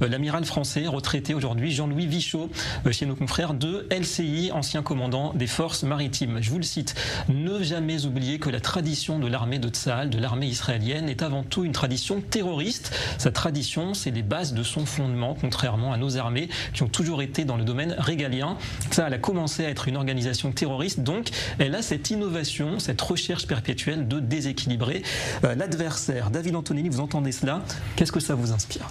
L'amiral français retraité aujourd'hui, Jean-Louis Vichot, chez nos confrères de LCI, ancien commandant des forces maritimes. Je vous le cite, « Ne jamais oublier que la tradition de l'armée de Tsahal, de l'armée israélienne, est avant tout une tradition terroriste. Sa tradition, c'est les bases de son fondement, contrairement à nos armées qui ont toujours été dans le domaine régalien. Tsahal a commencé à être une organisation terroriste, donc elle a cette innovation, cette recherche perpétuelle de déséquilibrer l'adversaire. » David Antonelli, vous entendez cela, qu'est-ce que ça vous inspire ?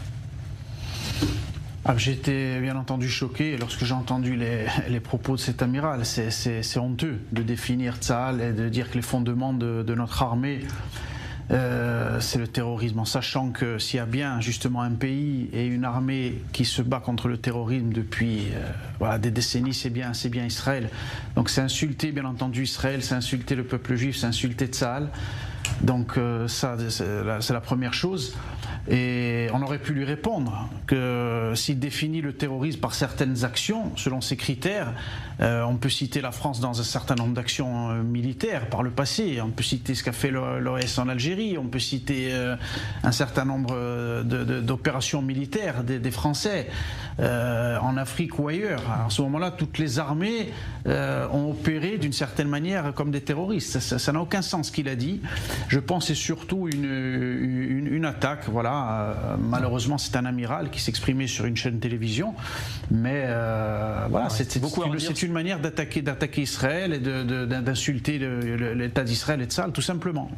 J'étais bien entendu choqué lorsque j'ai entendu les propos de cet amiral. C'est honteux de définir Tsahal et de dire que les fondements de notre armée, c'est le terrorisme, en sachant que s'il y a bien justement un pays et une armée qui se bat contre le terrorisme depuis des décennies, c'est bien Israël. Donc c'est insulter bien entendu Israël, c'est insulter le peuple juif, c'est insulter Tsahal. Donc ça, c'est la première chose. Et on aurait pu lui répondre que s'il définit le terrorisme par certaines actions, selon ses critères, on peut citer la France dans un certain nombre d'actions militaires par le passé, on peut citer ce qu'a fait l'OAS en Algérie, on peut citer un certain nombre d'opérations militaires des Français en Afrique ou ailleurs. À ce moment-là, toutes les armées ont opéré d'une certaine manière comme des terroristes. Ça n'a aucun sens ce qu'il a dit. Je pense que c'est surtout une attaque. Voilà. Malheureusement, c'est un amiral qui s'exprimait sur une chaîne de télévision, mais voilà, c'est une manière d'attaquer Israël et d'insulter l'État d'Israël et de Tsahal, tout simplement.